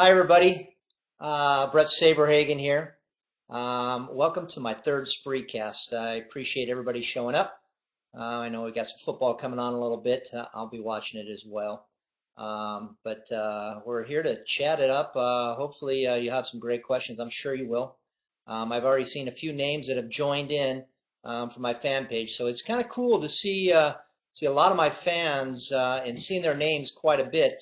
Hi, everybody. Bret Saberhagen here. Welcome to my third Spreecast. I appreciate everybody showing up. I know we got some football coming on a little bit. I'll be watching it as well. But we're here to chat it up. Hopefully, you have some great questions. I'm sure you will. I've already seen a few names that have joined in from my fan page, so it's kind of cool to see a lot of my fans and seeing their names quite a bit.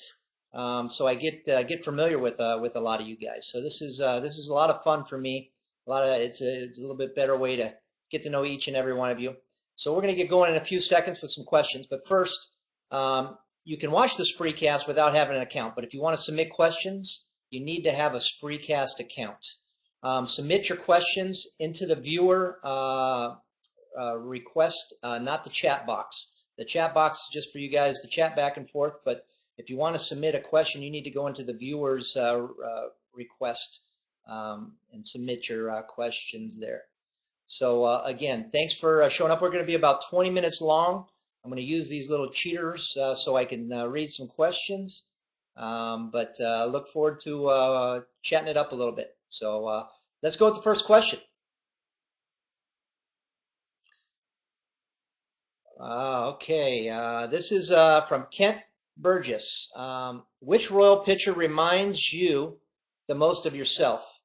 So I get familiar with a lot of you guys. So this is a lot of fun for me. It's a little bit better way to get to know each and every one of you. So we're going to get going in a few seconds with some questions. But first, you can watch the Spreecast without having an account. But if you want to submit questions, you need to have a Spreecast account. Submit your questions into the viewer request, not the chat box. The chat box is just for you guys to chat back and forth, but if you want to submit a question, you need to go into the viewer's request and submit your questions there. So again, thanks for showing up. We're going to be about 20 minutes long. I'm going to use these little cheaters so I can read some questions, but look forward to chatting it up a little bit. So let's go with the first question. Okay, this is from Kent Burgess. Which Royal pitcher reminds you the most of yourself?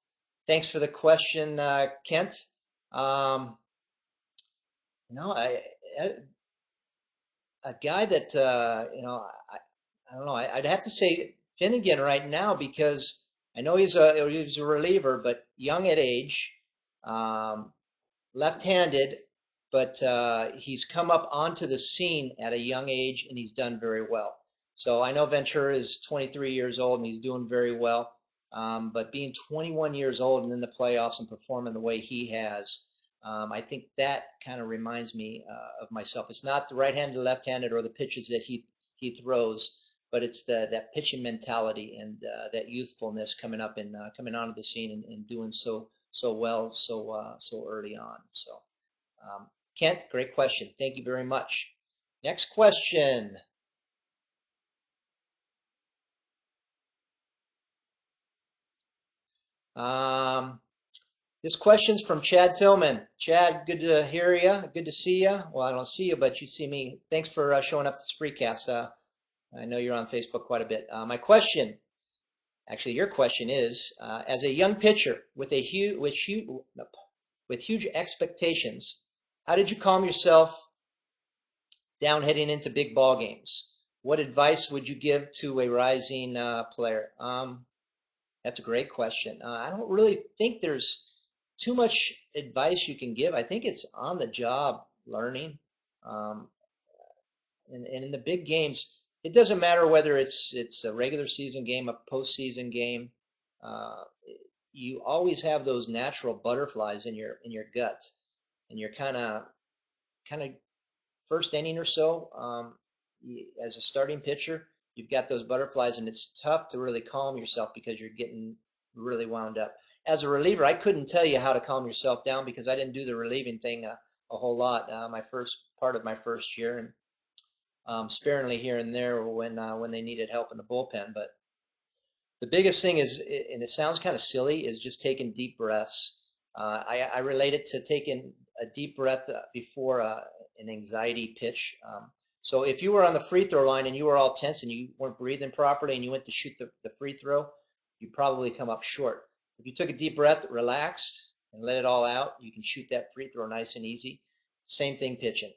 Thanks for the question, Kent. You know, a guy that I don't know. I'd have to say Finnegan right now because I know he's a reliever, but young at age, left-handed, but he's come up onto the scene at a young age and he's done very well. So I know Ventura is 23 years old and he's doing very well. But being 21 years old and in the playoffs and performing the way he has, I think that kind of reminds me of myself. It's not the right-handed, left-handed, or the pitches that he throws, but it's that pitching mentality and that youthfulness coming up and coming onto the scene and doing so well so early on. So Kent, great question. Thank you very much. Next question. This question's from Chad Tillman. Chad, good to hear you. Good to see you. Well, I don't see you, but you see me. Thanks for showing up to Spreecast. I know you're on Facebook quite a bit. My question, actually, your question is: as a young pitcher with huge expectations, how did you calm yourself down heading into big ball games? What advice would you give to a rising player? That's a great question. I don't really think there's too much advice you can give. I think it's on the job learning. Um, and in the big games, it doesn't matter whether it's a regular season game, a postseason game. Uh, you always have those natural butterflies in your gut, and you're kind of first inning or so, as a starting pitcher, you've got those butterflies, and it's tough to really calm yourself because you're getting really wound up. As a reliever, I couldn't tell you how to calm yourself down because I didn't do the relieving thing a whole lot. My first part of my first year, and sparingly here and there when they needed help in the bullpen. But the biggest thing is, and it sounds kind of silly, is just taking deep breaths. I relate it to taking a deep breath before an anxiety pitch. So if you were on the free throw line and you were all tense and you weren't breathing properly and you went to shoot the free throw, you'd probably come up short. If you took a deep breath, relaxed, and let it all out, you can shoot that free throw nice and easy. Same thing pitching.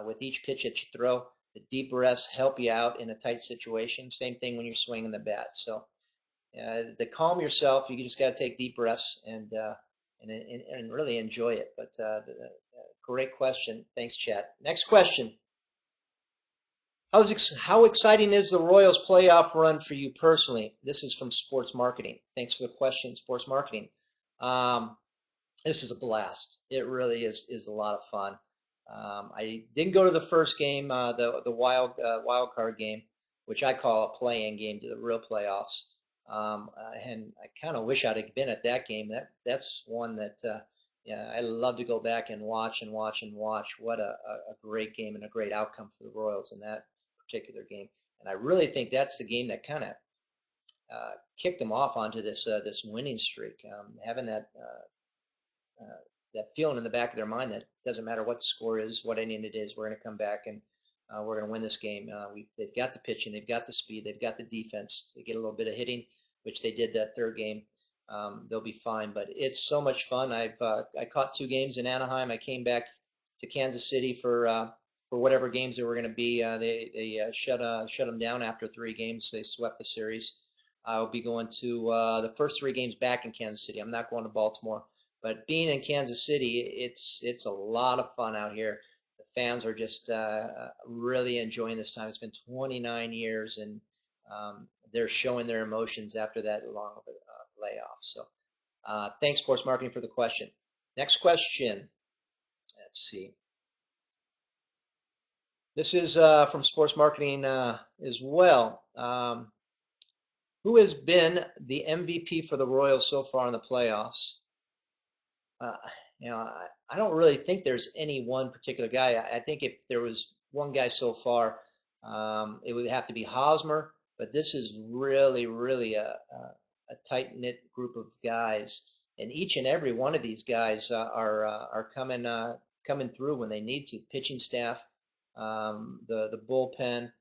With each pitch that you throw, the deep breaths help you out in a tight situation. Same thing when you're swinging the bat. So to calm yourself, you just got to take deep breaths and really enjoy it. But great question. Thanks, Chad. Next question. How exciting is the Royals playoff run for you personally? This is from Sports Marketing. Thanks for the question, Sports Marketing. This is a blast. It really is a lot of fun. I didn't go to the first game, the wild card game, which I call a play-in game to the real playoffs. And I kind of wish I'd have been at that game. That's one that yeah, I love to go back and watch and watch and watch. What a great game and a great outcome for the Royals in that particular game. And I really think that's the game that kind of kicked them off onto this winning streak. Having that feeling in the back of their mind that doesn't matter what the score is, what inning it is, we're going to come back and we're going to win this game. They've got the pitching, they've got the speed, they've got the defense. They get a little bit of hitting, which they did that third game. They'll be fine. But it's so much fun. I caught 2 games in Anaheim. I came back to Kansas City for whatever games there were going to be. They shut them down after 3 games. They swept the series. I'll be going to the first 3 games back in Kansas City. I'm not going to Baltimore. But being in Kansas City, it's a lot of fun out here. The fans are just really enjoying this time. It's been 29 years, and they're showing their emotions after that long layoff. So thanks, Sports Marketing, for the question. Next question. Let's see. This is from Sports Marketing as well. Who has been the MVP for the Royals so far in the playoffs? Uh, I don't really think there's any one particular guy. I think if there was one guy so far, it would have to be Hosmer. But this is really, really a tight-knit group of guys, and each and every one of these guys are coming through when they need to. Pitching staff, the bullpen,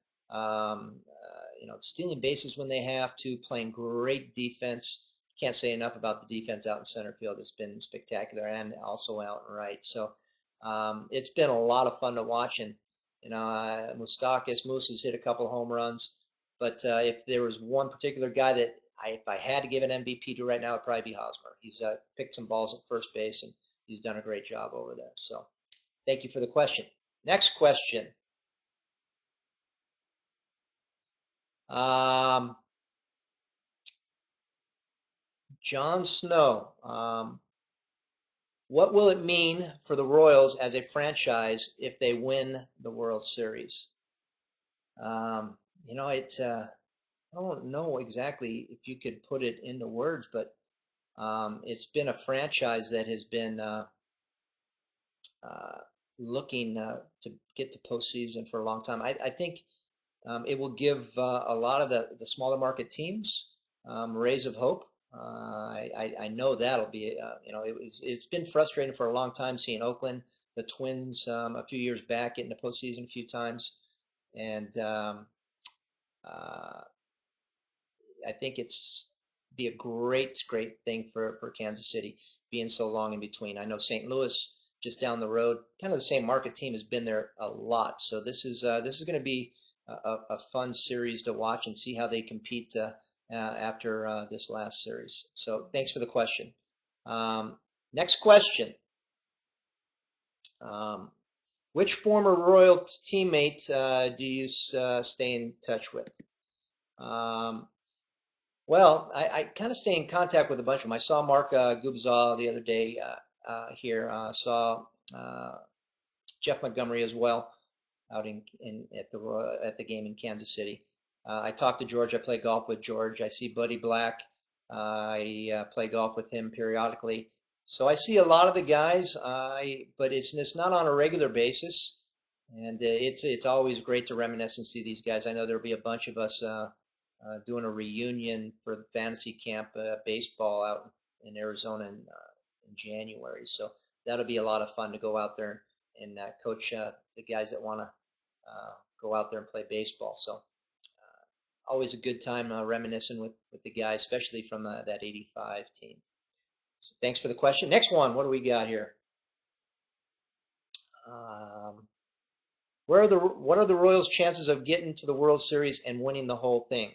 stealing bases when they have to, playing great defense. Can't say enough about the defense out in center field. It's been spectacular, and also out and right. So it's been a lot of fun to watch. And Moose has hit a couple of home runs. But if there was one particular guy that if I had to give an MVP to right now, it'd probably be Hosmer. He's picked some balls at first base, and he's done a great job over there. So thank you for the question. Next question. John Snow. What will it mean for the Royals as a franchise if they win the World Series? I don't know exactly if you could put it into words, but it's been a franchise that has been looking to get to postseason for a long time. I think it will give a lot of the smaller market teams rays of hope. I know that'll be, it's been frustrating for a long time seeing Oakland, the Twins, a few years back getting to postseason a few times, and I think it's be a great thing for Kansas City being so long in between. I know St. Louis just down the road, kind of the same market team, has been there a lot. So this is going to be a fun series to watch and see how they compete after this last series. So thanks for the question. Next question. Which former Royals teammate do you stay in touch with? Well, I kind of stay in contact with a bunch of them. I saw Mark Gubzal the other day here. Saw Jeff Montgomery as well out at the game in Kansas City. I talked to George. I play golf with George. I see Buddy Black. I play golf with him periodically. So I see a lot of the guys, but it's not on a regular basis. And it's always great to reminisce and see these guys. I know there'll be a bunch of us doing a reunion for the fantasy camp baseball out in Arizona in January. So that'll be a lot of fun to go out there and coach the guys that want to go out there and play baseball. So always a good time reminiscing with the guys, especially from that '85 team. So thanks for the question. Next one, what do we got here? What are the Royals' chances of getting to the World Series and winning the whole thing?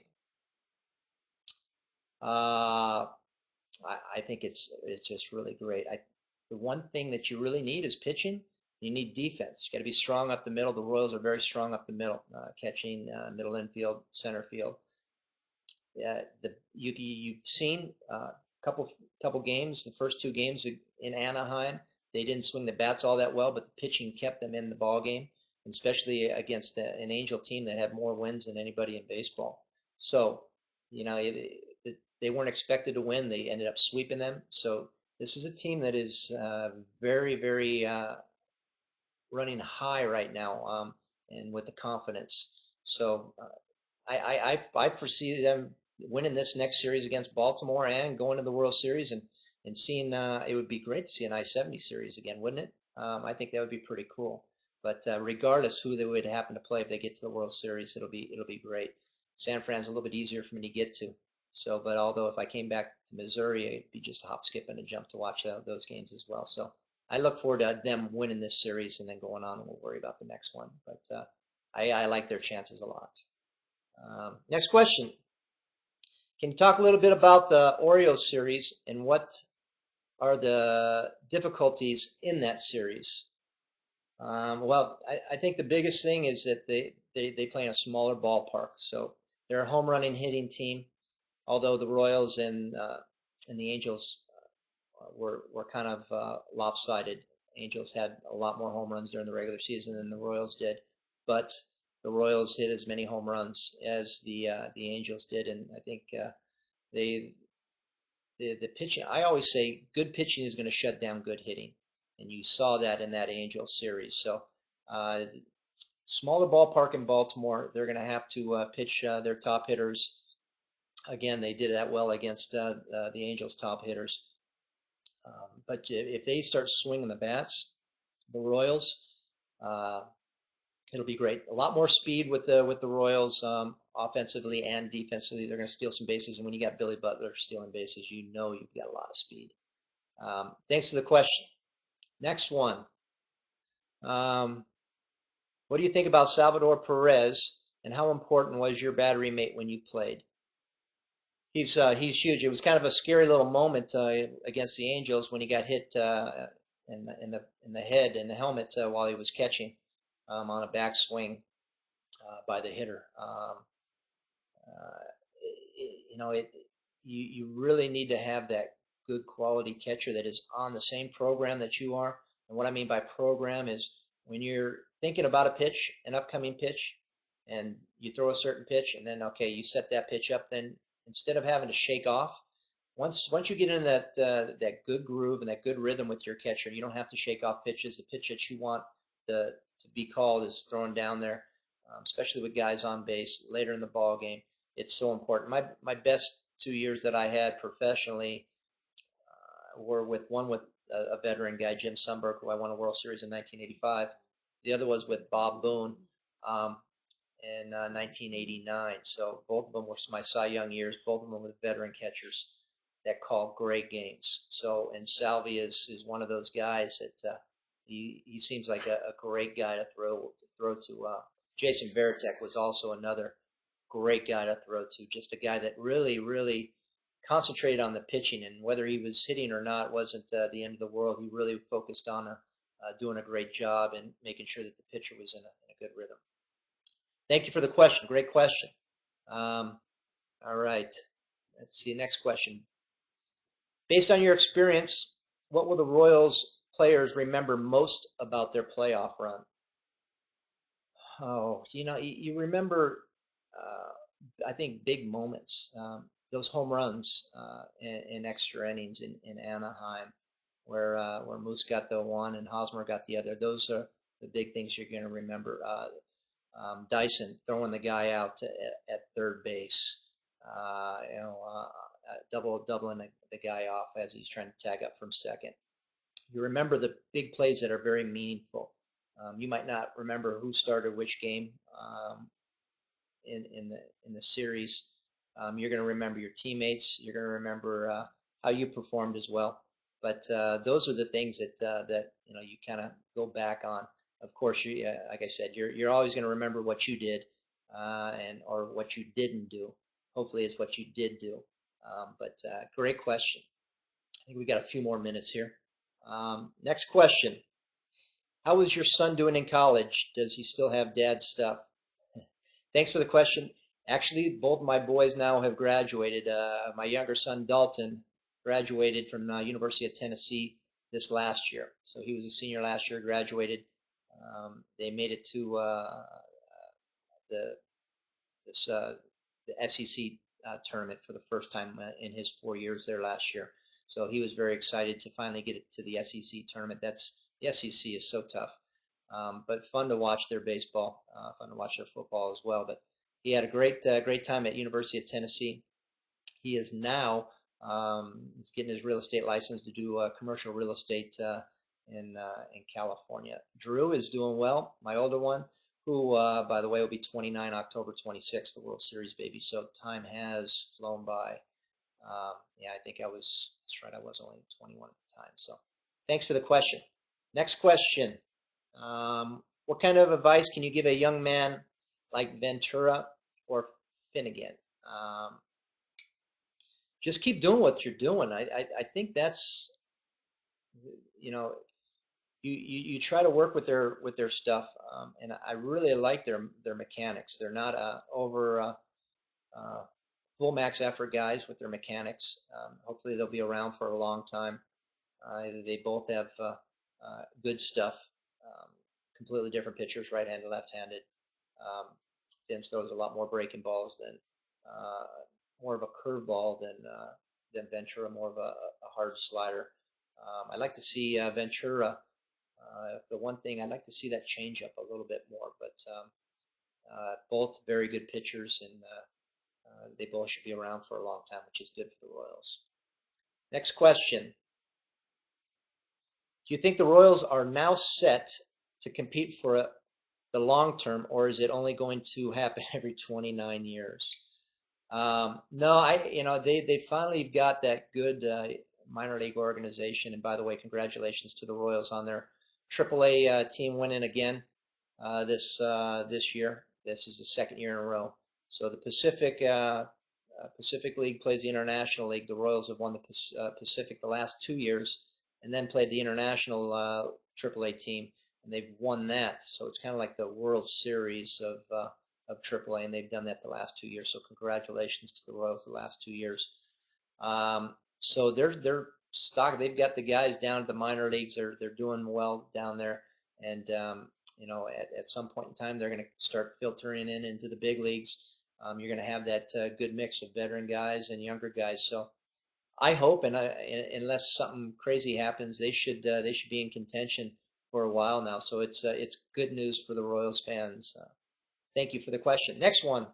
I think it's just really great. The one thing that you really need is pitching. You need defense. You got to be strong up the middle. The Royals are very strong up the middle, catching, middle infield, center field. Yeah, you've seen a couple games. The first 2 games in Anaheim, they didn't swing the bats all that well, but the pitching kept them in the ball game, especially against an Angel team that had more wins than anybody in baseball. So, they weren't expected to win. They ended up sweeping them. So this is a team that is very, very running high right now, and with the confidence. So I foresee them winning this next series against Baltimore and going to the World Series and seeing it would be great to see an I-70 series again, wouldn't it? I think that would be pretty cool. But regardless who they would happen to play, if they get to the World Series, it'll be great. San Fran's a little bit easier for me to get to. So, but although if I came back to Missouri, it'd be just a hop, skip, and a jump to watch those games as well. So I look forward to them winning this series and then going on, and we'll worry about the next one. But I like their chances a lot. Next question. Can you talk a little bit about the Orioles series and what are the difficulties in that series? Well, I think the biggest thing is that they play in a smaller ballpark. So they're a home running hitting team, although the Royals and the Angels were kind of lopsided. Angels had a lot more home runs during the regular season than the Royals did, but the Royals hit as many home runs as the Angels did, and I think they the pitching. I always say good pitching is going to shut down good hitting, and you saw that in that Angels series. So uh, smaller ballpark in Baltimore, they're going to have to pitch their top hitters. Again, they did that well against the Angels' top hitters. But if they start swinging the bats, the Royals, uh, it'll be great. A lot more speed with the Royals, offensively and defensively. They're going to steal some bases, and when you got Billy Butler stealing bases, you know you've got a lot of speed. Thanks for the question. Next one. Um, what do you think about Salvador Perez, and how important was your battery mate when you played? He's huge. It was kind of a scary little moment against the Angels when he got hit in the head in the helmet while he was catching on a backswing by the hitter. Uh, you know, you really need to have that good quality catcher that is on the same program that you are. And what I mean by program is when you're thinking about a pitch, an upcoming pitch, and you throw a certain pitch, and then okay, you set that pitch up. Then instead of having to shake off, once you get in that good groove and that good rhythm with your catcher, you don't have to shake off pitches. The pitch that you want to be called is thrown down there, especially with guys on base later in the ball game. It's so important. My best 2 years that I had professionally were with a veteran guy, Jim Sundberg, who I won a World Series in 1985. The other was with Bob Boone in 1989. So both of them were my Cy Young years. Both of them were veteran catchers that call great games. So, and Salvi is one of those guys that he seems like a great guy to throw to. Jason Varitek was also another great guy to throw to. Just a guy that really concentrated on the pitching, and whether he was hitting or not wasn't the end of the world. He really focused on doing a great job and making sure that the pitcher was in a good rhythm. Thank you for the question. Great question. All right. Let's see. Next question. Based on your experience, what will the Royals players remember most about their playoff run? Oh, you remember, I think, big moments. Those home runs in extra innings in Anaheim, where Moose got the one and Hosmer got the other. Those are the big things you're going to remember. Dyson throwing the guy out at third base, doubling the guy off as he's trying to tag up from second. You remember the big plays that are very meaningful. You might not remember who started which game in the series. You're going to remember your teammates. You're going to remember how you performed as well. But those are the things that you kind of go back on. Of course, like I said, you're always going to remember what you did or what you didn't do. Hopefully, it's what you did do. But great question. I think we got a few more minutes here. Next question. How is your son doing in college? Does he still have dad's stuff? Thanks for the question. Actually, both my boys now have graduated. My younger son, Dalton, graduated from University of Tennessee this last year. So he was a senior last year, graduated. They made it to the SEC tournament for the first time in his 4 years there last year. So he was very excited to finally get it to the SEC tournament. The SEC is so tough, but fun to watch their baseball, fun to watch their football as well. But he had a great time at University of Tennessee. he is now he's getting his real estate license to do commercial real estate in California. Drew is doing well, my older one, who, by the way, will be 29 October 26th, the World Series baby. So time has flown by. Yeah, I think that's right, I was only 21 at the time. So thanks for the question. Next question. What kind of advice can you give a young man like Ventura or Finnegan? Just keep doing what you're doing. I think that's, you know, you try to work with their stuff, and I really like their mechanics. They're not over full max effort guys with their mechanics. Hopefully they'll be around for a long time. They both have good stuff. Completely different pitchers, right-handed, left-handed. Vince throws a lot more breaking balls than more of a curveball than Ventura, more of a hard slider. I'd like to see Ventura. The one thing I'd like to see that change up a little bit more, but both very good pitchers, and they both should be around for a long time, which is good for the Royals. Next question. Do you think the Royals are now set to compete for the long term, or is it only going to happen every 29 years? No, they finally got that good minor league organization. And by the way, congratulations to the Royals on their AAA team winning again this year. This is the second year in a row. So the Pacific League plays the International League. The Royals have won the Pacific the last 2 years, and then played the International AAA team, and they've won that. So it's kind of like the World Series of AAA, and they've done that the last 2 years. So congratulations to the Royals the last 2 years. So they're stock. They've got the guys down at the minor leagues. They're doing well down there, and at some point in time they're going to start filtering into the big leagues. You're going to have that good mix of veteran guys and younger guys. So I hope, and unless something crazy happens, they should be in contention for a while now. So it's good news for the Royals fans. Thank you for the question. Next one.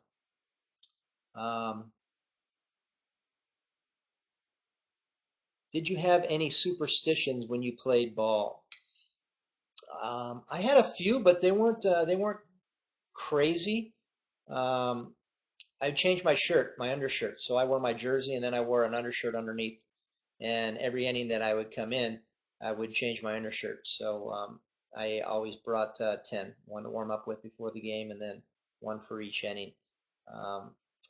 Did you have any superstitions when you played ball? I had a few, but they weren't crazy. I changed my shirt, my undershirt. So I wore my jersey, and then I wore an undershirt underneath. And every inning that I would come in, I would change my undershirt. So I always brought 10, one to warm up with before the game, and then one for each inning.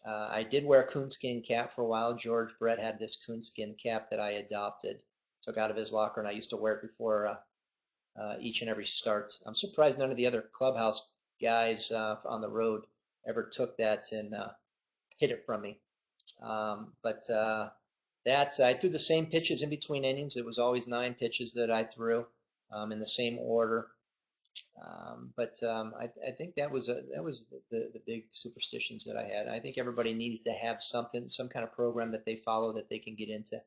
I did wear a coonskin cap for a while. George Brett had this coonskin cap that I adopted, took out of his locker, and I used to wear it before each and every start. I'm surprised none of the other clubhouse guys on the road ever took that and hid it from me. But I threw the same pitches in between innings. It was always 9 pitches that I threw in the same order. I think that was the big superstitions that I had. I think everybody needs to have some kind of program that they follow, that they can get into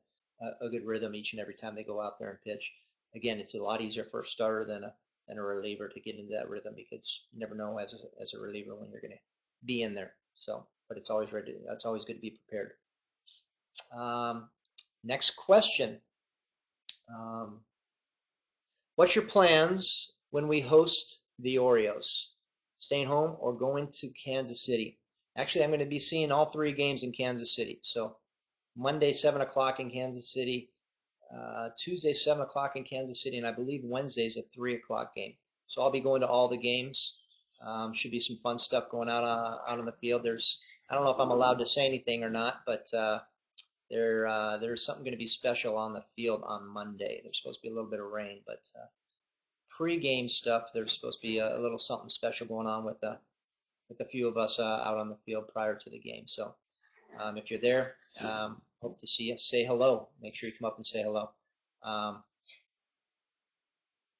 a good rhythm each and every time they go out there and pitch. Again, it's a lot easier for a starter than a reliever to get into that rhythm, because you never know as a reliever when you're going to be in there. So, but it's always ready. It's always good to be prepared. Next question. What's your plans when we host the Orioles? Staying home or going to Kansas City? Actually, I'm going to be seeing all 3 games in Kansas City. So Monday, 7 o'clock in Kansas City. Tuesday, 7 o'clock in Kansas City. And I believe Wednesday's a 3 o'clock game. So I'll be going to all the games. Should be some fun stuff going out on the field. I don't know if I'm allowed to say anything or not, but there's something going to be special on the field on Monday. There's supposed to be a little bit of rain, but pre-game stuff, there's supposed to be a little something special going on with a few of us out on the field prior to the game. So if you're there, hope to see you. Say hello. Make sure you come up and say hello.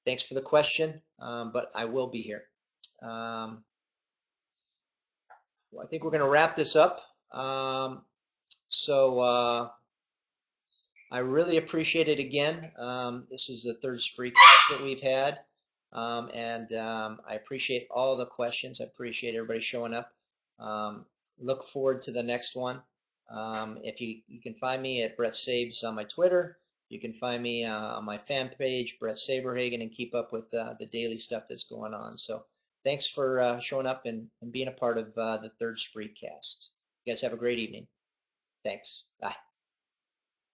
Thanks for the question, but I will be here. Well, I think we're going to wrap this up. So I really appreciate it again. This is the 3rd Spreecast that we've had, and I appreciate all the questions. I appreciate everybody showing up. Look forward to the next one. If you can find me at Bret Sabes on my Twitter. You can find me on my fan page, Bret Saberhagen, and keep up with the daily stuff that's going on. So thanks for showing up and being a part of the third Spreecast. You guys have a great evening. Thanks. Bye.